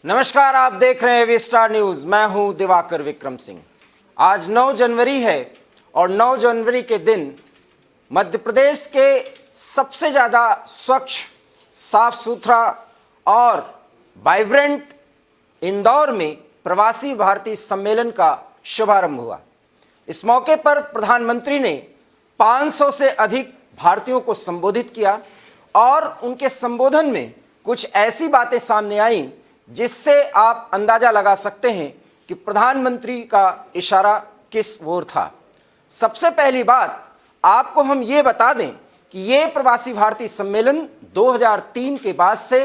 नमस्कार, आप देख रहे हैं वी स्टार न्यूज। मैं हूं दिवाकर विक्रम सिंह। आज 9 जनवरी है और 9 जनवरी के दिन मध्य प्रदेश के सबसे ज़्यादा स्वच्छ, साफ सुथरा और वाइब्रेंट इंदौर में प्रवासी भारतीय सम्मेलन का शुभारंभ हुआ। इस मौके पर प्रधानमंत्री ने 500 से अधिक भारतीयों को संबोधित किया और उनके संबोधन में कुछ ऐसी बातें सामने आईं जिससे आप अंदाजा लगा सकते हैं कि प्रधानमंत्री का इशारा किस ओर था। सबसे पहली बात आपको हम ये बता दें कि ये प्रवासी भारतीय सम्मेलन 2003 के बाद से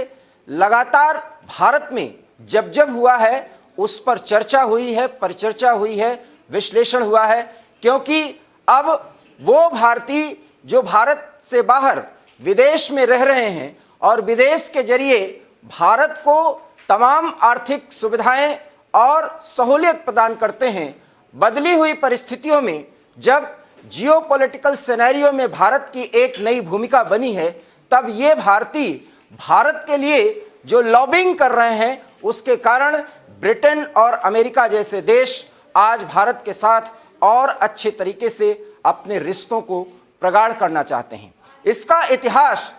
लगातार भारत में जब जब हुआ है उस पर चर्चा हुई है, परिचर्चा हुई है, विश्लेषण हुआ है, क्योंकि अब वो भारतीय जो भारत से बाहर विदेश में रह रहे हैं और विदेश के जरिए भारत को तमाम आर्थिक सुविधाएं और सहूलियत प्रदान करते हैं, बदली हुई परिस्थितियों में जब जियोपॉलिटिकल सिनेरियो में भारत की एक नई भूमिका बनी है, तब ये भारतीय भारत के लिए जो लॉबिंग कर रहे हैं उसके कारण ब्रिटेन और अमेरिका जैसे देश आज भारत के साथ और अच्छे तरीके से अपने रिश्तों को प्रगाढ़ करना चाहते हैं। इसका इतिहास,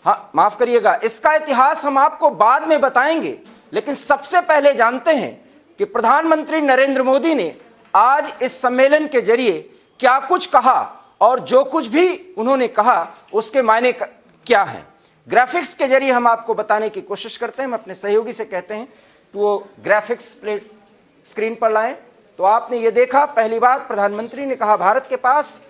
माफ करिएगा, इसका इतिहास हम आपको बाद में बताएंगे, लेकिन सबसे पहले जानते हैं कि प्रधानमंत्री नरेंद्र मोदी ने आज इस सम्मेलन के जरिए क्या कुछ कहा और जो कुछ भी उन्होंने कहा उसके मायने क्या हैं। ग्राफिक्स के जरिए हम आपको बताने की कोशिश करते हैं। हम अपने सहयोगी से कहते हैं कि वो ग्राफिक्स प्लेट स्क्रीन पर लाएं। तो आपने ये देखा, पहली बात प्रधानमंत्री ने कहा भारत के पास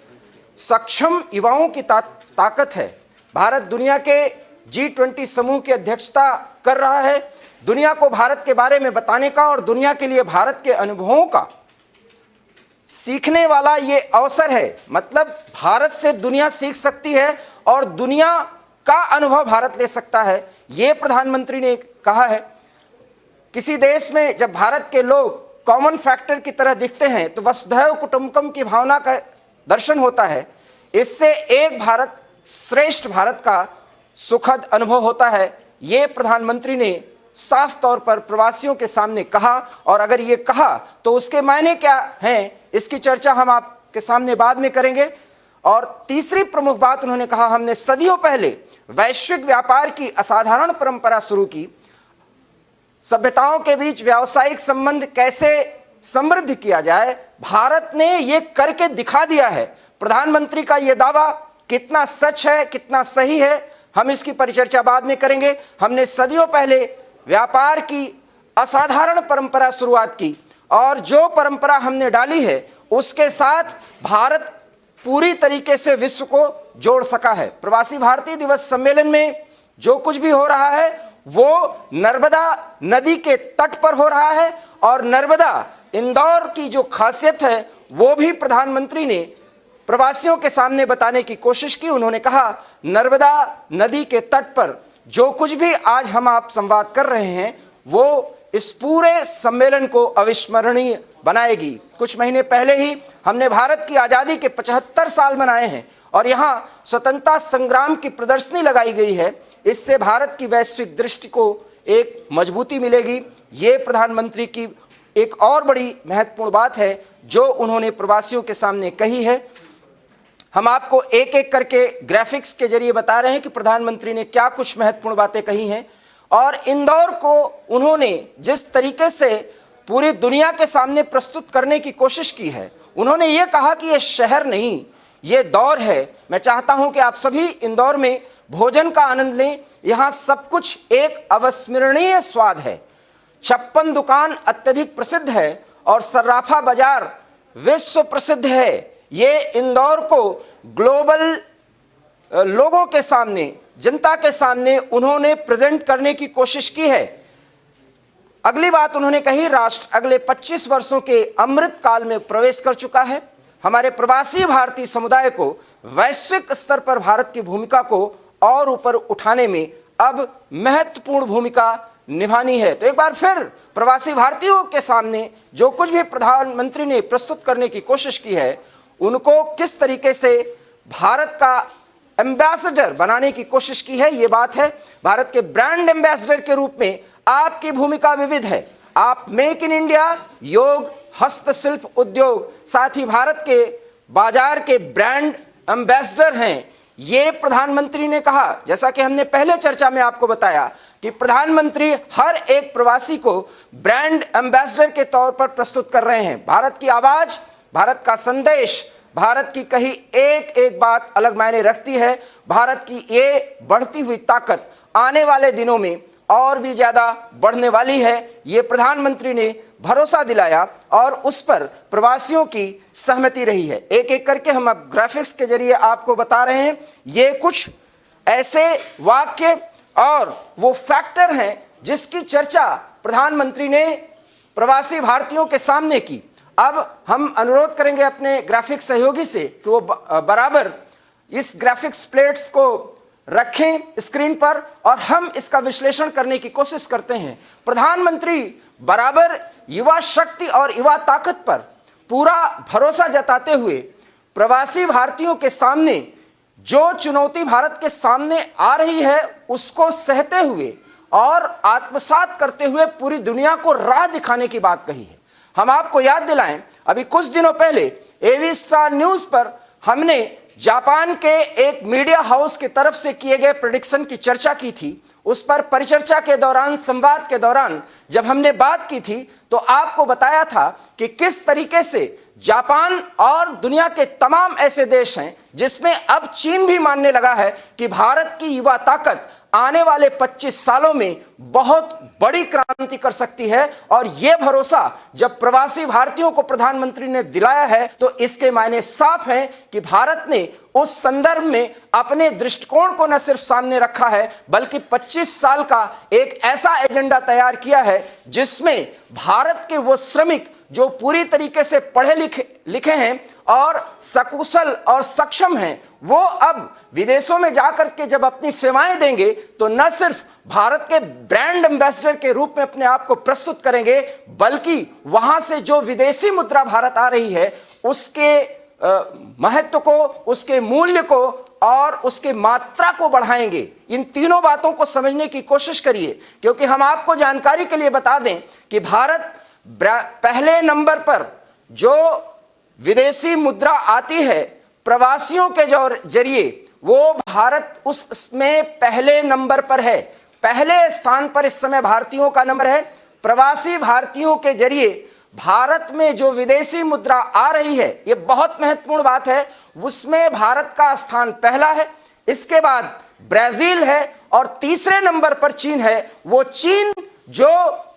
सक्षम युवाओं की ताकत है। भारत दुनिया के G20 समूह की अध्यक्षता कर रहा है। दुनिया को भारत के बारे में बताने का और दुनिया के लिए भारत के अनुभवों का सीखने वाला ये अवसर है। मतलब भारत से दुनिया सीख सकती है और दुनिया का अनुभव भारत ले सकता है, ये प्रधानमंत्री ने कहा है। किसी देश में जब भारत के लोग कॉमन फैक्टर की तरह दिखते हैं तो वसुधैव कुटुंबकम की भावना का दर्शन होता है। इससे एक भारत श्रेष्ठ भारत का सुखद अनुभव होता है। ये प्रधानमंत्री ने साफ तौर पर प्रवासियों के सामने कहा, और अगर ये कहा तो उसके मायने क्या हैं इसकी चर्चा हम आपके सामने बाद में करेंगे। और तीसरी प्रमुख बात उन्होंने कहा, हमने सदियों पहले वैश्विक व्यापार की असाधारण परंपरा शुरू की। सभ्यताओं के बीच व्यावसायिक संबंध कैसे समृद्ध किया जाए, भारत ने ये करके दिखा दिया है। प्रधानमंत्री का ये दावा कितना सच है, कितना सही है, हम इसकी परिचर्चा बाद में करेंगे। हमने सदियों पहले व्यापार की असाधारण परंपरा शुरुआत की और जो परंपरा हमने डाली है उसके साथ भारत पूरी तरीके से विश्व को जोड़ सका है। प्रवासी भारतीय दिवस सम्मेलन में जो कुछ भी हो रहा है वो नर्मदा नदी के तट पर हो रहा है, और नर्मदा इंदौर की जो खासियत है वो भी प्रधानमंत्री ने प्रवासियों के सामने बताने की कोशिश की। उन्होंने कहा नर्मदा नदी के तट पर जो कुछ भी आज हम आप संवाद कर रहे हैं वो इस पूरे सम्मेलन को अविस्मरणीय बनाएगी। कुछ महीने पहले ही हमने भारत की आज़ादी के 75 साल मनाए हैं और यहाँ स्वतंत्रता संग्राम की प्रदर्शनी लगाई गई है। इससे भारत की वैश्विक दृष्टि को एक मजबूती मिलेगी। ये प्रधानमंत्री की एक और बड़ी महत्वपूर्ण बात है जो उन्होंने प्रवासियों के सामने कही है। हम आपको एक एक करके ग्राफिक्स के जरिए बता रहे हैं कि प्रधानमंत्री ने क्या कुछ महत्वपूर्ण बातें कही हैं और इंदौर को उन्होंने जिस तरीके से पूरी दुनिया के सामने प्रस्तुत करने की कोशिश की है। उन्होंने ये कहा कि ये शहर नहीं, ये दौर है। मैं चाहता हूं कि आप सभी इंदौर में भोजन का आनंद लें। यहाँ सब कुछ एक अविस्मरणीय स्वाद है। 56 दुकान अत्यधिक प्रसिद्ध है और सर्राफा बाजार विश्व प्रसिद्ध है। ये इंदौर को ग्लोबल लोगों के सामने, जनता के सामने उन्होंने प्रेजेंट करने की कोशिश की है। अगली बात उन्होंने कही, राष्ट्र अगले 25 वर्षों के अमृत काल में प्रवेश कर चुका है। हमारे प्रवासी भारतीय समुदाय को वैश्विक स्तर पर भारत की भूमिका को और ऊपर उठाने में अब महत्वपूर्ण भूमिका निभानी है। तो एक बार फिर प्रवासी भारतीयों के सामने जो कुछ भी प्रधानमंत्री ने प्रस्तुत करने की कोशिश की है, उनको किस तरीके से भारत का एम्बेसडर बनाने की कोशिश की है, ये बात है। भारत के ब्रांड एम्बेसडर के रूप में आपकी भूमिका विविध है। आप मेक इन इंडिया, योग, हस्तशिल्प उद्योग, साथ ही भारत के बाजार के ब्रांड एम्बेसडर हैं, ये प्रधानमंत्री ने कहा। जैसा कि हमने पहले चर्चा में आपको बताया कि प्रधानमंत्री हर एक प्रवासी को ब्रांड एम्बेसडर के तौर पर प्रस्तुत कर रहे हैं। भारत की आवाज, भारत का संदेश, भारत की कही एक एक बात अलग मायने रखती है। भारत की ये बढ़ती हुई ताकत आने वाले दिनों में और भी ज्यादा बढ़ने वाली है, ये प्रधानमंत्री ने भरोसा दिलाया और उस पर प्रवासियों की सहमति रही है। एक एक करके हम अब ग्राफिक्स के जरिए आपको बता रहे हैं। ये कुछ ऐसे वाक्य और वो फैक्टर हैं जिसकी चर्चा प्रधानमंत्री ने प्रवासी भारतीयों के सामने की। अब हम अनुरोध करेंगे अपने ग्राफिक्स सहयोगी से कि वो बराबर इस ग्राफिक्स प्लेट्स को रखें स्क्रीन पर और हम इसका विश्लेषण करने की कोशिश करते हैं। प्रधानमंत्री बराबर युवा शक्ति और युवा ताकत पर पूरा भरोसा जताते हुए प्रवासी भारतीयों के सामने जो चुनौती भारत के सामने आ रही है उसको सहते हुए और आत्मसात करते हुए पूरी दुनिया को राह दिखाने की बात कही है। हम आपको याद दिलाएं, अभी कुछ दिनों पहले एवी स्टार न्यूज पर हमने जापान के एक मीडिया हाउस की तरफ से किए गए प्रेडिक्शन की चर्चा की थी। उस पर परिचर्चा के दौरान, संवाद के दौरान जब हमने बात की थी तो आपको बताया था कि किस तरीके से जापान और दुनिया के तमाम ऐसे देश हैं जिसमें अब चीन भी मानने लगा है कि भारत की युवा ताकत आने वाले 25 सालों में बहुत बड़ी क्रांति कर सकती है। और यह भरोसा जब प्रवासी भारतीयों को प्रधानमंत्री ने दिलाया है तो इसके मायने साफ हैं कि भारत ने उस संदर्भ में अपने दृष्टिकोण को न सिर्फ सामने रखा है बल्कि 25 साल का एक ऐसा एजेंडा तैयार किया है जिसमें भारत के वो श्रमिक जो पूरी तरीके से पढ़े लिखे हैं और सकुशल और सक्षम हैं, वो अब विदेशों में जाकर के जब अपनी सेवाएं देंगे तो न सिर्फ भारत के ब्रांड एम्बेसडर के रूप में अपने आप को प्रस्तुत करेंगे बल्कि वहां से जो विदेशी मुद्रा भारत आ रही है उसके महत्व को, उसके मूल्य को और उसके मात्रा को बढ़ाएंगे। इन तीनों बातों को समझने की कोशिश करिए, क्योंकि हम आपको जानकारी के लिए बता दें कि भारत पहले नंबर पर जो विदेशी मुद्रा आती है प्रवासियों के जरिए, वो भारत उसमें पहले नंबर पर है। पहले स्थान पर इस समय भारतीयों का नंबर है। प्रवासी भारतीयों के जरिए भारत में जो विदेशी मुद्रा आ रही है, ये बहुत महत्वपूर्ण बात है, उसमें भारत का स्थान पहला है। इसके बाद ब्राजील है और तीसरे नंबर पर चीन है। वो चीन जो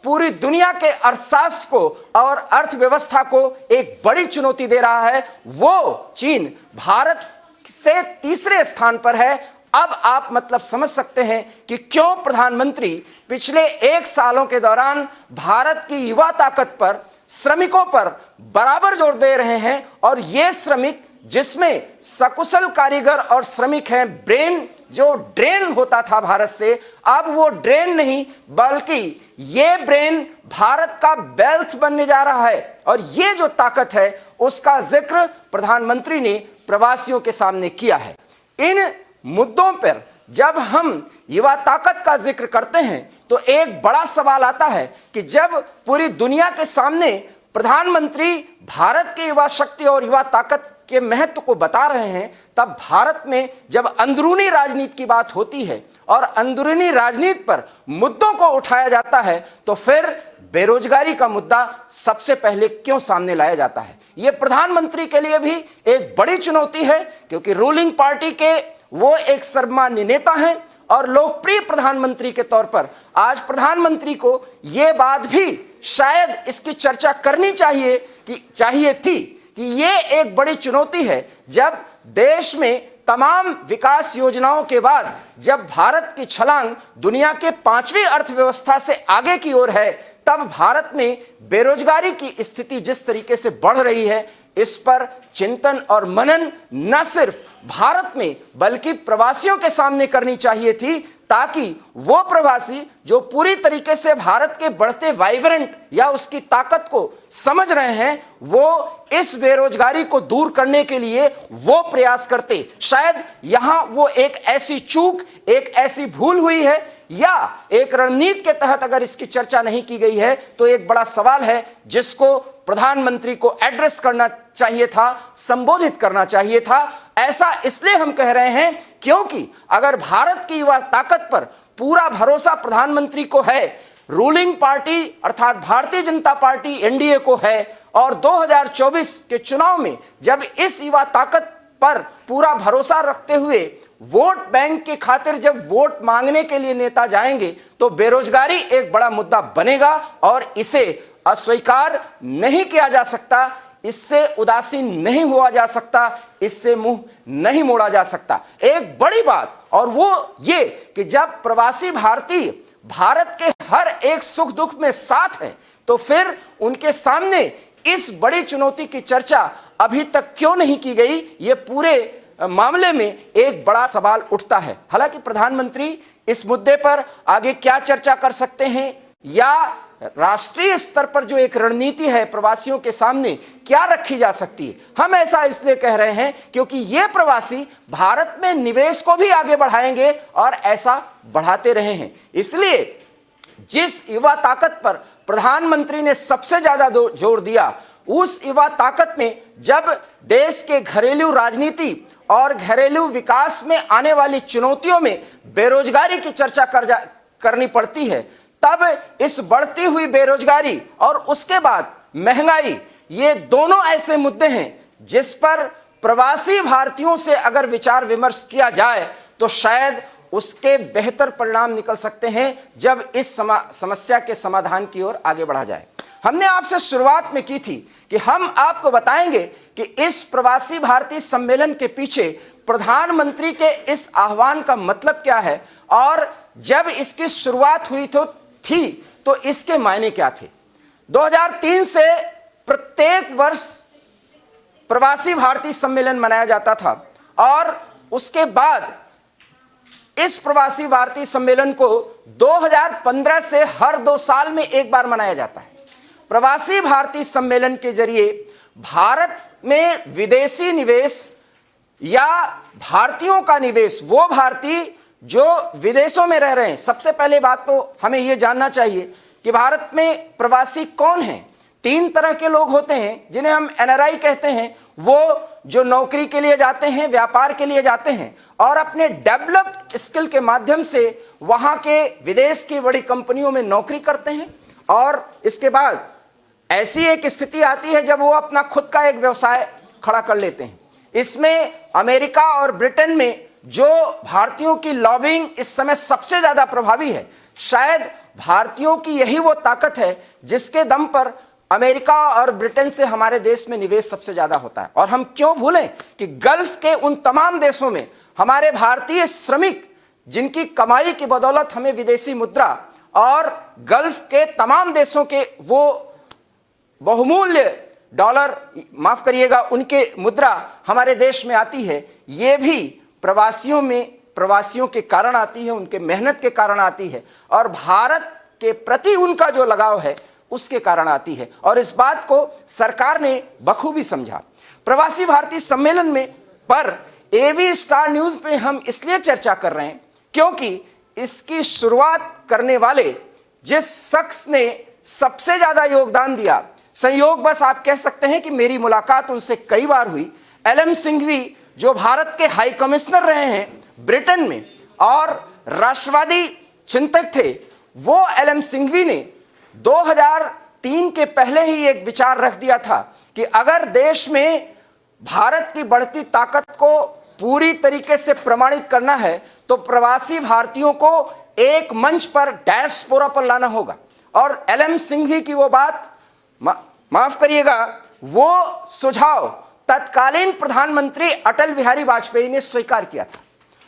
पूरी दुनिया के अर्थशास्त्र को और अर्थव्यवस्था को एक बड़ी चुनौती दे रहा है, वो चीन भारत से तीसरे स्थान पर है। अब आप मतलब समझ सकते हैं कि क्यों प्रधानमंत्री पिछले 1 सालों के दौरान भारत की युवा ताकत पर, श्रमिकों पर बराबर जोर दे रहे हैं। और ये श्रमिक जिसमें सकुशल कारीगर और श्रमिक हैं, ब्रेन जो ड्रेन होता था भारत से, अब वो ड्रेन नहीं बल्कि ये ब्रेन भारत का वेल्थ बनने जा रहा है। और ये जो ताकत है उसका जिक्र प्रधानमंत्री ने प्रवासियों के सामने किया है। इन मुद्दों पर जब हम युवा ताकत का जिक्र करते हैं तो एक बड़ा सवाल आता है कि जब पूरी दुनिया के सामने प्रधानमंत्री भारत की युवा शक्ति और युवा ताकत के महत्व को बता रहे हैं, तब भारत में जब अंदरूनी राजनीति की बात होती है और अंदरूनी राजनीति पर मुद्दों को उठाया जाता है तो फिर बेरोजगारी का मुद्दा सबसे पहले क्यों सामने लाया जाता है। यह प्रधानमंत्री के लिए भी एक बड़ी चुनौती है, क्योंकि रूलिंग पार्टी के वो एक सर्वमान्य नेता हैं और लोकप्रिय प्रधानमंत्री के तौर पर आज प्रधानमंत्री को यह बात भी शायद इसकी चर्चा करनी चाहिए थी कि ये एक बड़ी चुनौती है। जब देश में तमाम विकास योजनाओं के बाद जब भारत की छलांग दुनिया के 5वीं अर्थव्यवस्था से आगे की ओर है, तब भारत में बेरोजगारी की स्थिति जिस तरीके से बढ़ रही है, इस पर चिंतन और मनन न सिर्फ भारत में बल्कि प्रवासियों के सामने करनी चाहिए थी, ताकि वो प्रवासी जो पूरी तरीके से भारत के बढ़ते वाइब्रेंट या उसकी ताकत को समझ रहे हैं, वो इस बेरोजगारी को दूर करने के लिए वो प्रयास करते। शायद यहां वो एक ऐसी चूक, एक ऐसी भूल हुई है या एक रणनीति के तहत अगर इसकी चर्चा नहीं की गई है तो एक बड़ा सवाल है जिसको प्रधानमंत्री को एड्रेस करना चाहिए था, संबोधित करना चाहिए था। ऐसा इसलिए हम कह रहे हैं क्योंकि अगर भारत की युवा ताकत पर पूरा भरोसा प्रधानमंत्री को है, रूलिंग पार्टी अर्थात भारतीय जनता पार्टी एनडीए को है, और 2024 के चुनाव में जब इस युवा ताकत पर पूरा भरोसा रखते हुए वोट बैंक के खातिर जब वोट मांगने के लिए नेता जाएंगे तो बेरोजगारी एक बड़ा मुद्दा बनेगा और इसे अस्वीकार नहीं किया जा सकता, इससे उदासीन नहीं हुआ जा सकता, इससे मुंह नहीं मोड़ा जा सकता। एक बड़ी बात और वो ये कि जब प्रवासी भारतीय भारत के हर एक सुख दुख में साथ हैं तो फिर उनके सामने इस बड़ी चुनौती की चर्चा अभी तक क्यों नहीं की गई, ये पूरे मामले में एक बड़ा सवाल उठता है। हालांकि प्रधानमंत्री इस मुद्दे पर आगे क्या चर्चा कर सकते हैं या राष्ट्रीय स्तर पर जो एक रणनीति है प्रवासियों के सामने क्या रखी जा सकती है, हम ऐसा इसलिए कह रहे हैं क्योंकि ये प्रवासी भारत में निवेश को भी आगे बढ़ाएंगे और ऐसा बढ़ाते रहे हैं। इसलिए जिस युवा ताकत पर प्रधानमंत्री ने सबसे ज्यादा जोर दिया, उस युवा ताकत में जब देश के घरेलू राजनीति और घरेलू विकास में आने वाली चुनौतियों में बेरोजगारी की चर्चा करनी पड़ती है, तब इस बढ़ती हुई बेरोजगारी और उसके बाद महंगाई, ये दोनों ऐसे मुद्दे हैं जिस पर प्रवासी भारतीयों से अगर विचार विमर्श किया जाए तो शायद उसके बेहतर परिणाम निकल सकते हैं जब इस समस्या के समाधान की ओर आगे बढ़ा जाए। हमने आपसे शुरुआत में की थी कि हम आपको बताएंगे कि इस प्रवासी भारतीय सम्मेलन के पीछे प्रधानमंत्री के इस आह्वान का मतलब क्या है और जब इसकी शुरुआत हुई तो इसके मायने क्या थे। 2003 से प्रत्येक वर्ष प्रवासी भारतीय सम्मेलन मनाया जाता था और उसके बाद इस प्रवासी भारतीय सम्मेलन को 2015 से हर 2 साल में एक बार मनाया जाता है। प्रवासी भारतीय सम्मेलन के जरिए भारत में विदेशी निवेश या भारतीयों का निवेश, वो भारतीय जो विदेशों में रह रहे हैं, सबसे पहले बात तो हमें यह जानना चाहिए कि भारत में प्रवासी कौन हैं। 3 तरह के लोग होते हैं जिन्हें हम एनआरआई कहते हैं, वो जो नौकरी के लिए जाते हैं, व्यापार के लिए जाते हैं और अपने डेवलप्ड स्किल के माध्यम से वहां के विदेश की बड़ी कंपनियों में नौकरी करते हैं और इसके बाद ऐसी एक स्थिति आती है जब वो अपना खुद का एक व्यवसाय खड़ा कर लेते हैं। इसमें अमेरिका और ब्रिटेन में जो भारतीयों की लॉबिंग इस समय सबसे ज्यादा प्रभावी है, शायद भारतीयों की यही वो ताकत है जिसके दम पर अमेरिका और ब्रिटेन से हमारे देश में निवेश सबसे ज्यादा होता है। और हम क्यों भूलें कि गल्फ के उन तमाम देशों में हमारे भारतीय श्रमिक जिनकी कमाई की बदौलत हमें विदेशी मुद्रा और गल्फ के तमाम देशों के वो बहुमूल्य डॉलर, माफ करिएगा, उनके मुद्रा हमारे देश में आती है, ये भी प्रवासियों के कारण आती है, उनके मेहनत के कारण आती है और भारत के प्रति उनका जो लगाव है उसके कारण आती है। और इस बात को सरकार ने बखूबी समझा। प्रवासी भारतीय सम्मेलन में पर एवी स्टार न्यूज पे हम इसलिए चर्चा कर रहे हैं क्योंकि इसकी शुरुआत करने वाले जिस शख्स ने सबसे ज्यादा योगदान दिया, संयोग बस आप कह सकते हैं कि मेरी मुलाकात उनसे कई बार हुई, एलएम सिंघवी जो भारत के हाई कमिश्नर रहे हैं ब्रिटेन में और राष्ट्रवादी चिंतक थे, वो एलएम सिंघवी ने 2003 के पहले ही एक विचार रख दिया था कि अगर देश में भारत की बढ़ती ताकत को पूरी तरीके से प्रमाणित करना है तो प्रवासी भारतीयों को एक मंच पर डायस्पोरा पर लाना होगा। और एलएम सिंघवी की वो बात, माफ करिएगा, वो सुझाव तत्कालीन प्रधानमंत्री अटल बिहारी वाजपेयी ने स्वीकार किया था।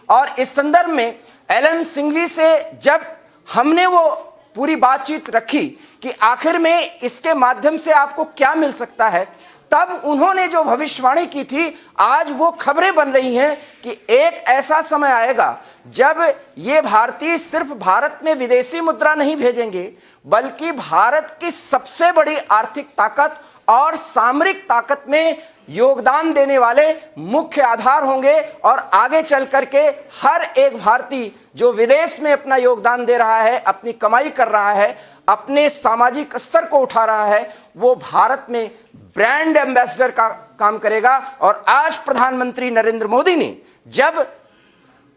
और इस संदर्भ में एलएम सिंघवी से जब हमने वो पूरी बातचीत रखी कि आखिर में इसके माध्यम से आपको क्या मिल सकता है, तब उन्होंने जो भविष्यवाणी की थी, आज वो खबरें बन रही हैं कि एक ऐसा समय आएगा जब ये भारतीय सिर्फ भारत में विदेशी मुद्रा नहीं भेजेंगे बल्कि भारत की सबसे बड़ी आर्थिक ताकत और सामरिक ताकत में योगदान देने वाले मुख्य आधार होंगे और आगे चल करके हर एक भारतीय जो विदेश में अपना योगदान दे रहा है, अपनी कमाई कर रहा है, अपने सामाजिक स्तर को उठा रहा है, वो भारत में ब्रांड एम्बेसडर का काम करेगा। और आज प्रधानमंत्री नरेंद्र मोदी ने जब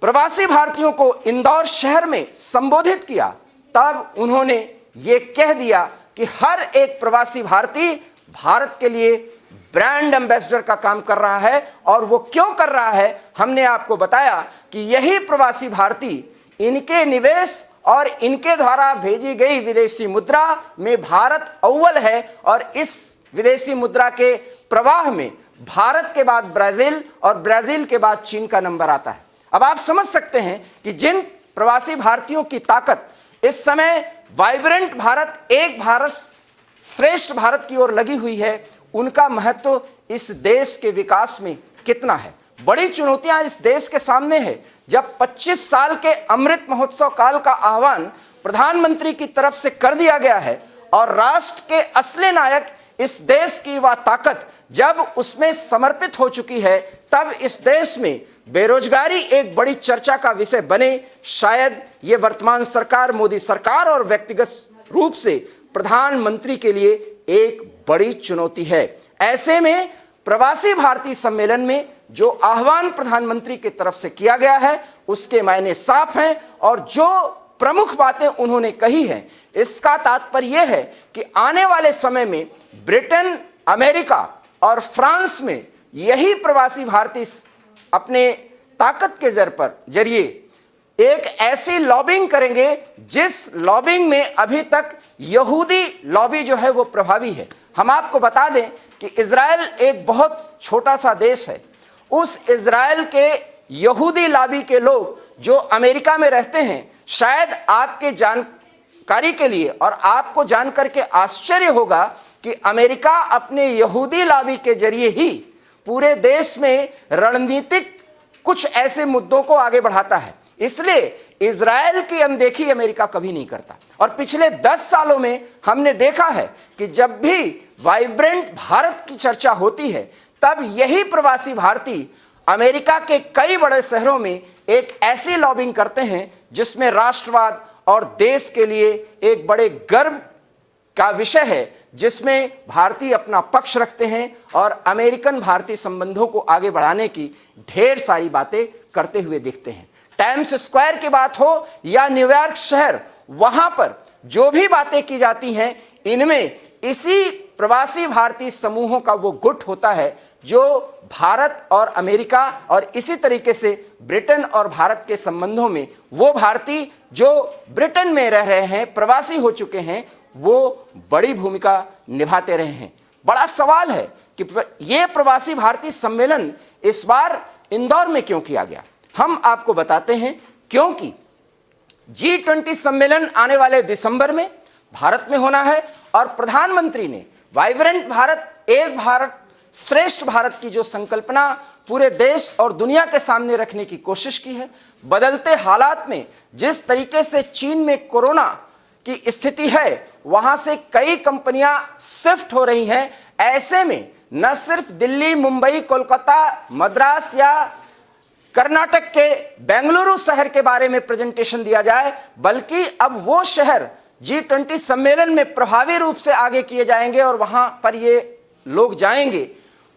प्रवासी भारतीयों को इंदौर शहर में संबोधित किया, तब उन्होंने ये कह दिया कि हर एक प्रवासी भारतीय भारत के लिए ब्रांड एम्बेसडर का काम कर रहा है। और वो क्यों कर रहा है, हमने आपको बताया कि यही प्रवासी भारतीय इनके निवेश और इनके द्वारा भेजी गई विदेशी मुद्रा में भारत अव्वल है। और इस विदेशी मुद्रा के प्रवाह में भारत के बाद ब्राजील और ब्राजील के बाद चीन का नंबर आता है। अब आप समझ सकते हैं कि जिन प्रवासी भारतीयों की ताकत इस समय वाइब्रेंट भारत, एक भारत श्रेष्ठ भारत की ओर लगी हुई है, उनका महत्व इस देश के विकास में कितना है। बड़ी चुनौतियां इस देश के सामने है। जब 25 साल के अमृत महोत्सव काल का आह्वान प्रधानमंत्री की तरफ से कर दिया गया है और राष्ट्र के असली नायक इस देश की वह ताकत जब उसमें समर्पित हो चुकी है, तब इस देश में बेरोजगारी एक बड़ी चर्चा का विषय बने। शायद ये वर्तमान सरकार, मोदी सरकार और व्यक्तिगत रूप से प्रधानमंत्री के लिए एक बड़ी चुनौती है। ऐसे में प्रवासी भारतीय सम्मेलन में जो आह्वान प्रधानमंत्री की तरफ से किया गया है, उसके मायने साफ हैं। और जो प्रमुख बातें उन्होंने कही हैं, इसका तात्पर्य यह है कि आने वाले समय में ब्रिटेन, अमेरिका और फ्रांस में यही प्रवासी भारतीय अपने ताकत के जरिए एक ऐसी लॉबिंग करेंगे जिस लॉबिंग में अभी तक यहूदी लॉबी जो है वो प्रभावी है। हम आपको बता दें कि इजराइल एक बहुत छोटा सा देश है। उस इजराइल के यहूदी लॉबी के लोग जो अमेरिका में रहते हैं, शायद आपके जानकारी के लिए और आपको जानकर के आश्चर्य होगा कि अमेरिका अपने यहूदी लॉबी के जरिए ही पूरे देश में रणनीतिक कुछ ऐसे मुद्दों को आगे बढ़ाता है। इसलिए इजराइल की अनदेखी अमेरिका कभी नहीं करता। और पिछले 10 सालों में हमने देखा है कि जब भी वाइब्रेंट भारत की चर्चा होती है, तब यही प्रवासी भारतीय अमेरिका के कई बड़े शहरों में एक ऐसी लॉबिंग करते हैं जिसमें राष्ट्रवाद और देश के लिए एक बड़े गर्व का विषय है, जिसमें भारतीय अपना पक्ष रखते हैं और अमेरिकन भारतीय संबंधों को आगे बढ़ाने की ढेर सारी बातें करते हुए दिखते हैं। टाइम्स स्क्वायर की बात हो या न्यूयॉर्क शहर, वहां पर जो भी बातें की जाती हैं, इनमें इसी प्रवासी भारतीय समूहों का वो गुट होता है जो भारत और अमेरिका और इसी तरीके से ब्रिटेन और भारत के संबंधों में वो भारतीय जो ब्रिटेन में रह रहे हैं, प्रवासी हो चुके हैं, वो बड़ी भूमिका निभाते रहे हैं। बड़ा सवाल है कि ये प्रवासी भारतीय सम्मेलन इस बार इंदौर में क्यों किया गया। हम आपको बताते हैं, क्योंकि G20 सम्मेलन आने वाले दिसंबर में भारत में होना है और प्रधानमंत्री ने वाइब्रेंट भारत, एक भारत श्रेष्ठ भारत की जो संकल्पना पूरे देश और दुनिया के सामने रखने की कोशिश की है। बदलते हालात में जिस तरीके से चीन में कोरोना की स्थिति है, वहां से कई कंपनियां शिफ्ट हो रही हैं। ऐसे में न सिर्फ दिल्ली, मुंबई, कोलकाता, मद्रास या कर्नाटक के बेंगलुरु शहर के बारे में प्रेजेंटेशन दिया जाए, बल्कि अब वो शहर G20 सम्मेलन में प्रभावी रूप से आगे किए जाएंगे और वहां पर ये लोग जाएंगे।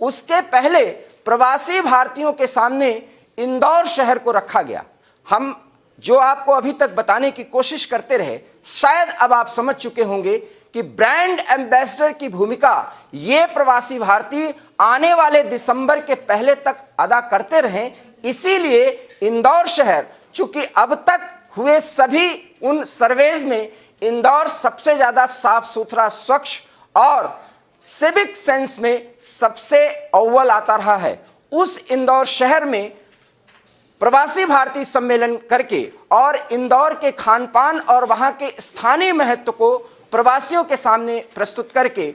उसके पहले प्रवासी भारतीयों के सामने इंदौर शहर को रखा गया। हम जो आपको अभी तक बताने की कोशिश करते रहे, शायद अब आप समझ चुके होंगे कि ब्रांड एम्बेसडर की भूमिका ये प्रवासी भारतीय आने वाले दिसंबर के पहले तक अदा करते रहें। इसीलिए इंदौर शहर, चूंकि अब तक हुए सभी उन सर्वेज में इंदौर सबसे ज्यादा साफ सुथरा, स्वच्छ और सिविक सेंस में सबसे अव्वल आता रहा है, उस इंदौर शहर में प्रवासी भारतीय सम्मेलन करके और इंदौर के खान पान और वहां के स्थानीय महत्व को प्रवासियों के सामने प्रस्तुत करके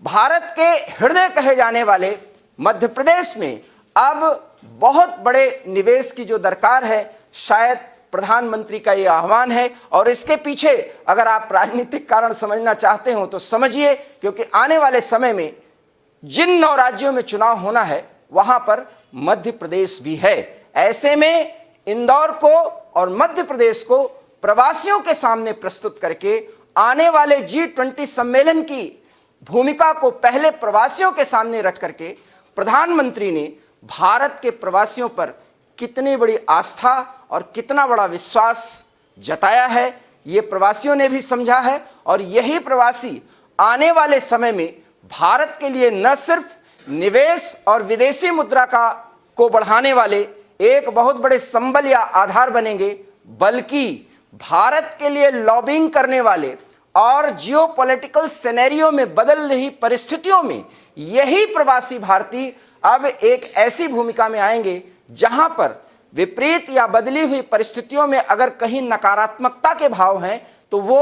भारत के हृदय कहे जाने वाले मध्य प्रदेश में अब बहुत बड़े निवेश की जो दरकार है, शायद प्रधानमंत्री का ये आह्वान है। और इसके पीछे अगर आप राजनीतिक कारण समझना चाहते हो तो समझिए, क्योंकि आने वाले समय में जिन 9 राज्यों में चुनाव होना है वहां पर मध्य प्रदेश भी है। ऐसे में इंदौर को और मध्य प्रदेश को प्रवासियों के सामने प्रस्तुत करके आने वाले G20 सम्मेलन की भूमिका को पहले प्रवासियों के सामने रख करके प्रधानमंत्री ने भारत के प्रवासियों पर कितनी बड़ी आस्था और कितना बड़ा विश्वास जताया है, ये प्रवासियों ने भी समझा है। और यही प्रवासी आने वाले समय में भारत के लिए न सिर्फ निवेश और विदेशी मुद्रा को बढ़ाने वाले एक बहुत बड़े संबल या आधार बनेंगे, बल्कि भारत के लिए लॉबिंग करने वाले और जियोपॉलिटिकल सिनेरियो में बदल रही परिस्थितियों में यही प्रवासी भारतीय अब एक ऐसी भूमिका में आएंगे जहां पर विपरीत या बदली हुई परिस्थितियों में अगर कहीं नकारात्मकता के भाव हैं तो वो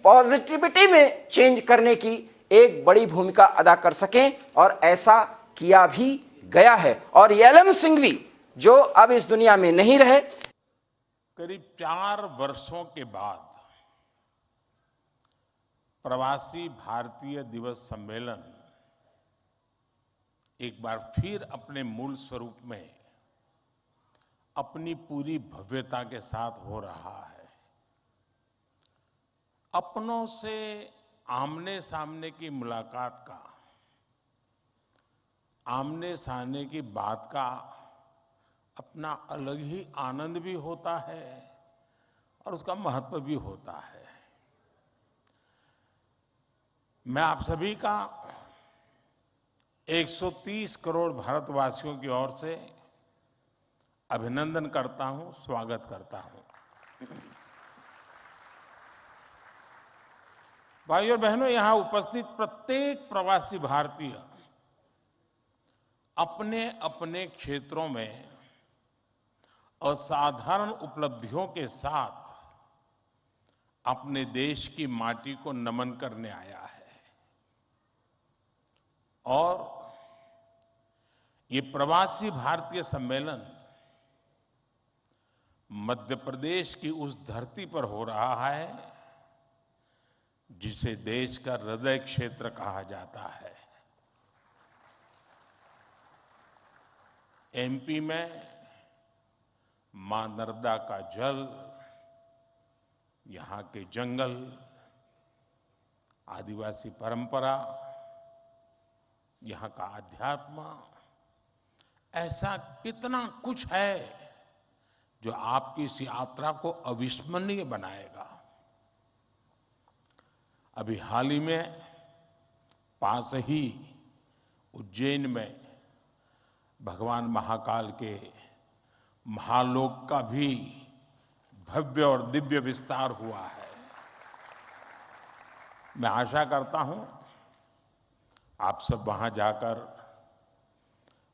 पॉजिटिविटी में चेंज करने की एक बड़ी भूमिका अदा कर सकें, और ऐसा किया भी गया है। और येलम सिंघवी जो अब इस दुनिया में नहीं रहे, करीब 4 वर्षों के बाद प्रवासी भारतीय दिवस सम्मेलन एक बार फिर अपने मूल स्वरूप में अपनी पूरी भव्यता के साथ हो रहा है। अपनों से आमने सामने की मुलाकात का, आमने सामने की बात का अपना अलग ही आनंद भी होता है और उसका महत्व भी होता है। मैं आप सभी का 130 करोड़ भारतवासियों की ओर से अभिनंदन करता हूं, स्वागत करता हूं। भाइयों और बहनों, यहां उपस्थित प्रत्येक प्रवासी भारतीय अपने अपने क्षेत्रों में असाधारण उपलब्धियों के साथ अपने देश की माटी को नमन करने आया है। और ये प्रवासी भारतीय सम्मेलन मध्य प्रदेश की उस धरती पर हो रहा है जिसे देश का हृदय क्षेत्र कहा जाता है। एमपी में मां नर्मदा का जल, यहां के जंगल, आदिवासी परंपरा, यहां का अध्यात्म, ऐसा कितना कुछ है जो आपकी इस यात्रा को अविस्मरणीय बनाएगा। अभी हाल ही में पास ही उज्जैन में भगवान महाकाल के महालोक का भी भव्य और दिव्य विस्तार हुआ है। मैं आशा करता हूं आप सब वहां जाकर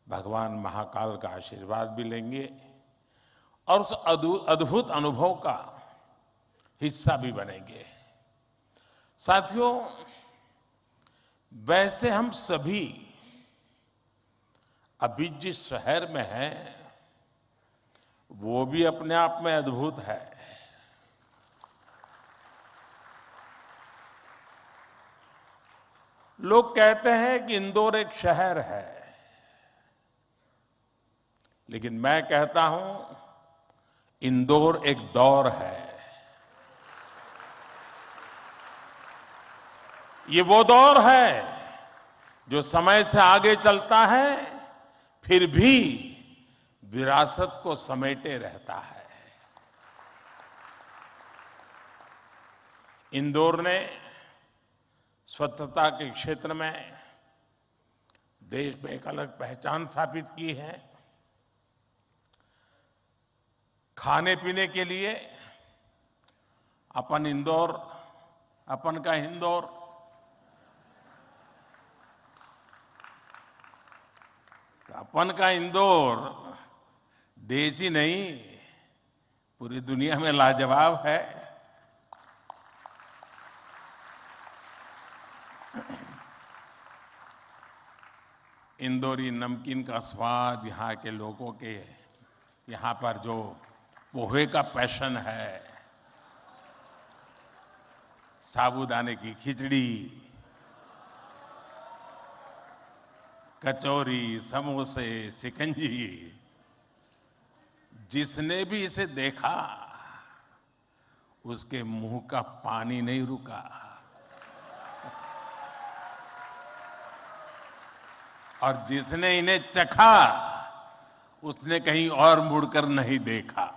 भगवान महाकाल का आशीर्वाद भी लेंगे और उस अद्भुत अनुभव का हिस्सा भी बनेंगे। साथियों, वैसे हम सभी अभी जिस शहर में हैं वो भी अपने आप में अद्भुत है। लोग कहते हैं कि इंदौर एक शहर है, लेकिन मैं कहता हूं इंदौर एक दौर है। ये वो दौर है जो समय से आगे चलता है फिर भी विरासत को समेटे रहता है। इंदौर ने स्वच्छता के क्षेत्र में देश में एक अलग पहचान स्थापित की है। खाने पीने के लिए अपन इंदौर, अपन का इंदौर, अपन का इंदौर देश ही नहीं पूरी दुनिया में लाजवाब है। इंदौरी नमकीन का स्वाद, यहाँ के लोगों के यहाँ पर जो पोहे का पैशन है, साबूदाने की खिचड़ी, कचौरी, समोसे, शिकंजी, जिसने भी इसे देखा उसके मुंह का पानी नहीं रुका। और जिसने इन्हें चखा उसने कहीं और मुड़कर नहीं देखा।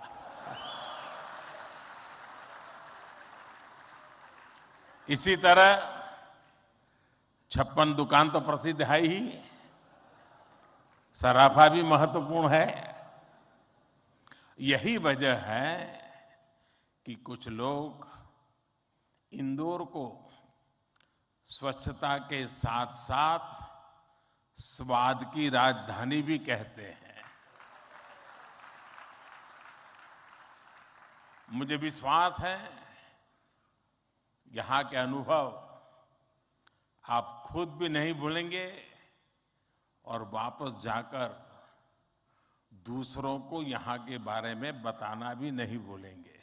इसी तरह 56 दुकान तो प्रसिद्ध है ही, सराफा भी महत्वपूर्ण है। यही वजह है कि कुछ लोग इंदौर को स्वच्छता के साथ साथ स्वाद की राजधानी भी कहते हैं। मुझे विश्वास है यहाँ के अनुभव आप खुद भी नहीं भूलेंगे और वापस जाकर दूसरों को यहाँ के बारे में बताना भी नहीं भूलेंगे।